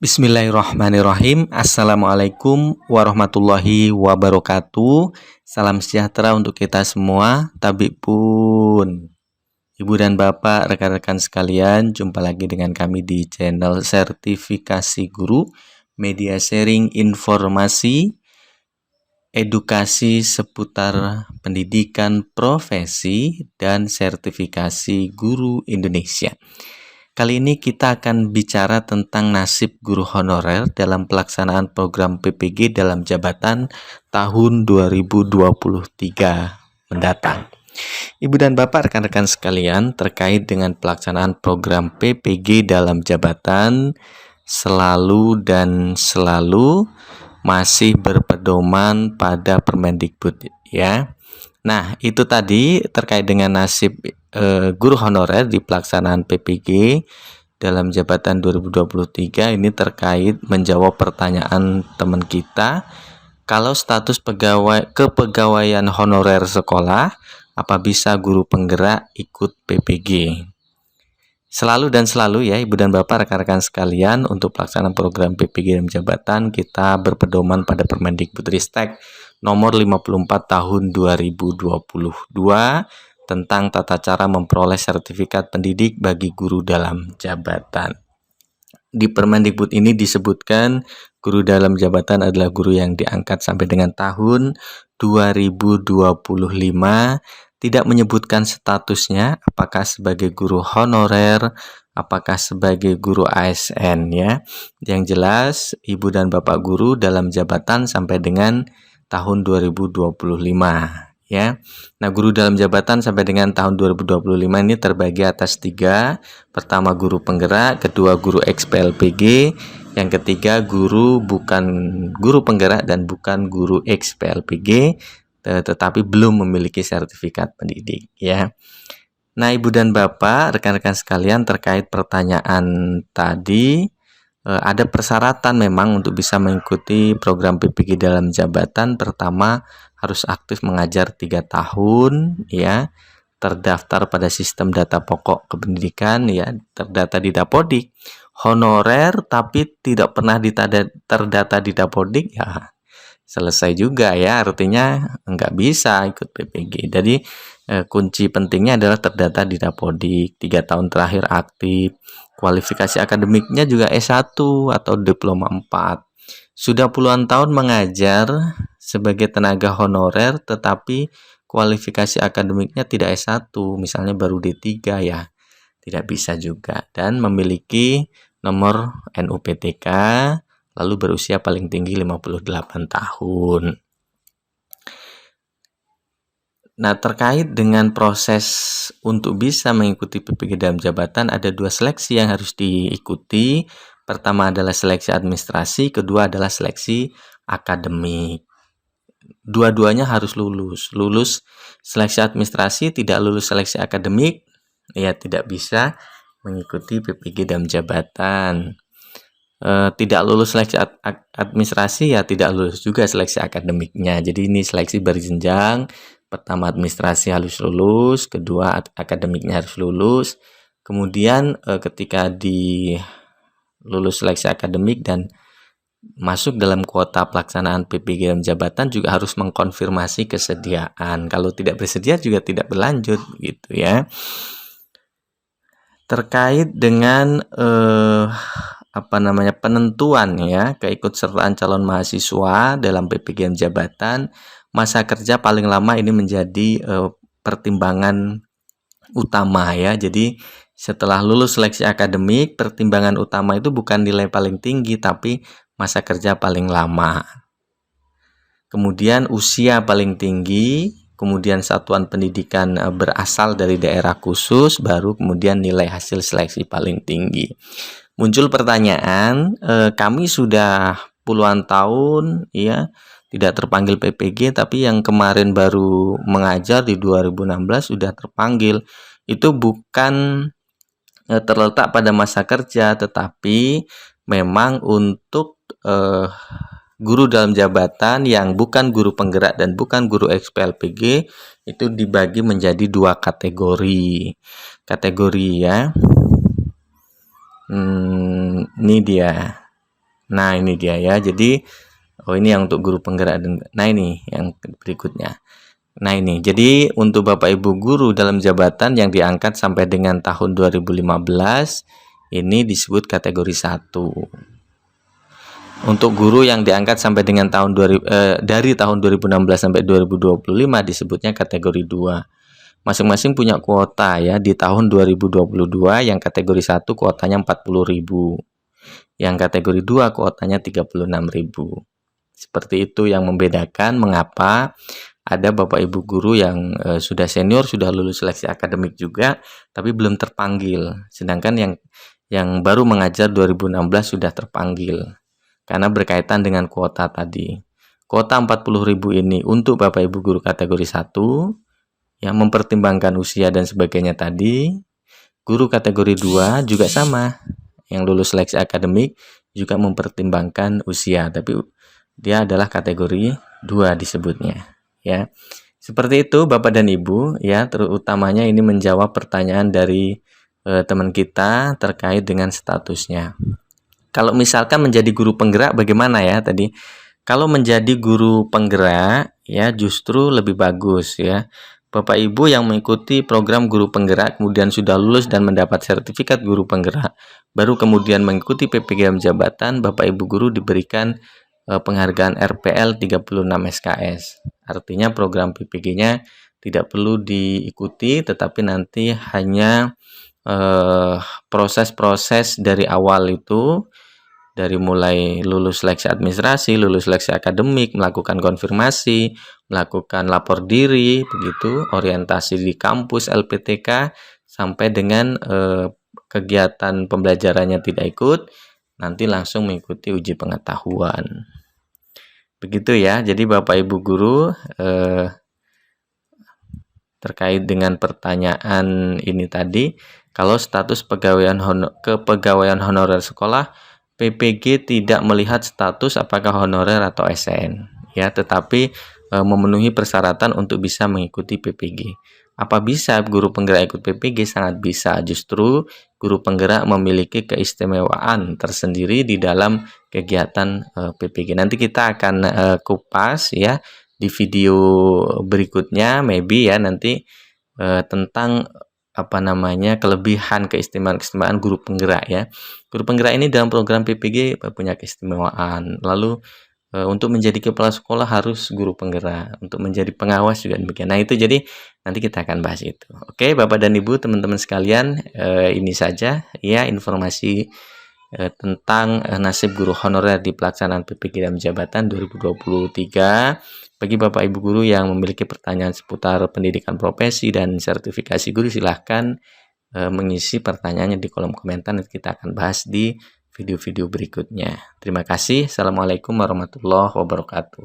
Bismillahirrahmanirrahim. Assalamualaikum warahmatullahi wabarakatuh. Salam sejahtera untuk kita semua. Tabib pun. Ibu dan Bapak, rekan-rekan sekalian, jumpa lagi dengan kami di channel Sertifikasi Guru, media sharing informasi, edukasi seputar pendidikan profesi dan sertifikasi guru Indonesia. Kali ini kita akan bicara tentang nasib guru honorer dalam pelaksanaan program PPG dalam jabatan tahun 2023 mendatang. Ibu dan Bapak, rekan-rekan sekalian, terkait dengan pelaksanaan program PPG dalam jabatan selalu masih berpedoman pada Permendikbud ya. Nah, itu tadi terkait dengan nasib guru honorer di pelaksanaan PPG dalam jabatan 2023 ini terkait menjawab pertanyaan teman kita. Kalau status kepegawaian honorer sekolah, apa bisa guru penggerak ikut PPG? Selalu ya Ibu dan Bapak, rekan-rekan sekalian, untuk pelaksanaan program PPG dalam jabatan kita berpedoman pada Permendikbudristek nomor 54 tahun 2022 tentang tata cara memperoleh sertifikat pendidik bagi guru dalam jabatan. Di Permendikbud ini disebutkan guru dalam jabatan adalah guru yang diangkat sampai dengan tahun 2025, tidak menyebutkan statusnya apakah sebagai guru honorer, apakah sebagai guru ASN ya. Yang jelas Ibu dan Bapak guru dalam jabatan sampai dengan tahun 2025 ya. Nah, guru dalam jabatan sampai dengan tahun 2025 ini terbagi atas 3. Pertama, guru penggerak, kedua, guru XPLPG, yang ketiga, bukan guru penggerak dan bukan guru XPLPG, tetapi belum memiliki sertifikat pendidik ya. Nah, Ibu dan Bapak, rekan-rekan sekalian, terkait pertanyaan tadi, ada persyaratan memang untuk bisa mengikuti program PPG dalam jabatan. Pertama, harus aktif mengajar 3 tahun ya, terdaftar pada sistem data pokok kependidikan ya, terdata di Dapodik, honorer tapi tidak pernah terdata di Dapodik ya, selesai juga ya, artinya nggak bisa ikut PPG. Jadi kunci pentingnya adalah terdata di Dapodik, 3 tahun terakhir aktif, kualifikasi akademiknya juga S1 atau diploma 4. Sudah puluhan tahun mengajar sebagai tenaga honorer tetapi kualifikasi akademiknya tidak S1, misalnya baru D3 ya, tidak bisa juga. Dan memiliki nomor NUPTK, lalu berusia paling tinggi 58 tahun. Nah, terkait dengan proses untuk bisa mengikuti PPG dalam jabatan, ada 2 seleksi yang harus diikuti. Pertama adalah seleksi administrasi, kedua adalah seleksi akademik. Dua-duanya harus lulus seleksi administrasi, tidak lulus seleksi akademik ya tidak bisa mengikuti PPG dalam jabatan. Tidak lulus seleksi administrasi ya tidak lulus juga seleksi akademiknya. Jadi ini seleksi berjenjang. Pertama administrasi harus lulus, kedua akademiknya harus lulus. Kemudian ketika di lulus seleksi akademik dan masuk dalam kuota pelaksanaan PPG dalam jabatan juga harus mengkonfirmasi kesediaan. Kalau tidak bersedia juga tidak berlanjut gitu ya. Terkait dengan penentuan ya keikutsertaan calon mahasiswa dalam PPG dalam jabatan, masa kerja paling lama ini menjadi pertimbangan utama ya. Jadi setelah lulus seleksi akademik, pertimbangan utama itu bukan nilai paling tinggi tapi masa kerja paling lama. Kemudian usia paling tinggi, kemudian satuan pendidikan berasal dari daerah khusus, baru kemudian nilai hasil seleksi paling tinggi. Muncul pertanyaan, kami sudah puluhan tahun ya tidak terpanggil PPG, tapi yang kemarin baru mengajar di 2016 sudah terpanggil. Itu bukan terletak pada masa kerja, tetapi memang untuk guru dalam jabatan yang bukan guru penggerak dan bukan guru XPLPG itu dibagi menjadi 2 kategori ya. Ini dia Nah, ini dia ya. Jadi, oh ini yang untuk guru penggerak. Nah, ini yang berikutnya. Nah, ini. Jadi, untuk Bapak Ibu guru dalam jabatan yang diangkat sampai dengan tahun 2015, ini disebut kategori 1. Untuk guru yang diangkat sampai dengan dari tahun 2016 sampai 2025 disebutnya kategori 2. Masing-masing punya kuota ya. Di tahun 2022 yang kategori 1 kuotanya 40.000. Yang kategori 2 kuotanya 36.000. Seperti itu yang membedakan mengapa ada Bapak Ibu guru yang sudah senior, sudah lulus seleksi akademik juga, tapi belum terpanggil. Sedangkan yang baru mengajar 2016 sudah terpanggil. Karena berkaitan dengan kuota tadi. Kuota 40.000 ini untuk Bapak Ibu guru kategori 1 yang mempertimbangkan usia dan sebagainya tadi. Guru kategori 2 juga sama. Yang lulus seleksi akademik juga mempertimbangkan usia, tapi dia adalah kategori 2 disebutnya ya. Seperti itu Bapak dan Ibu ya, terutamanya ini menjawab pertanyaan dari teman kita terkait dengan statusnya. Kalau misalkan menjadi guru penggerak bagaimana ya tadi? Kalau menjadi guru penggerak ya justru lebih bagus ya. Bapak Ibu yang mengikuti program guru penggerak kemudian sudah lulus dan mendapat sertifikat guru penggerak, baru kemudian mengikuti PPGM jabatan, Bapak Ibu guru diberikan penghargaan RPL 36 SKS. Artinya program PPG-nya tidak perlu diikuti, tetapi nanti hanya proses-proses dari awal itu, dari mulai lulus seleksi administrasi, lulus seleksi akademik, melakukan konfirmasi, melakukan lapor diri, begitu, orientasi di kampus LPTK, sampai dengan kegiatan pembelajarannya tidak ikut, nanti langsung mengikuti uji pengetahuan. Begitu ya, jadi Bapak Ibu guru terkait dengan pertanyaan ini tadi, kalau status kepegawaian honorer sekolah, PPG tidak melihat status apakah honorer atau SN ya, tetapi memenuhi persyaratan untuk bisa mengikuti PPG. Apa bisa guru penggerak ikut PPG? Sangat bisa. Justru guru penggerak memiliki keistimewaan tersendiri di dalam kegiatan PPG. Nanti kita akan kupas ya di video berikutnya, maybe ya nanti tentang apa namanya kelebihan keistimewaan guru penggerak ya. Guru penggerak ini dalam program PPG punya keistimewaan. Lalu untuk menjadi kepala sekolah harus guru penggerak, untuk menjadi pengawas juga demikian. Nah itu jadi nanti kita akan bahas itu. Oke Bapak dan Ibu teman-teman sekalian, ini saja ya informasi tentang nasib guru honorer di pelaksanaan PPG dalam jabatan 2023. Bagi Bapak Ibu guru yang memiliki pertanyaan seputar pendidikan profesi dan sertifikasi guru, silahkan mengisi pertanyaannya di kolom komentar. Nanti kita akan bahas di video-video berikutnya. Terima kasih. Assalamualaikum warahmatullahi wabarakatuh.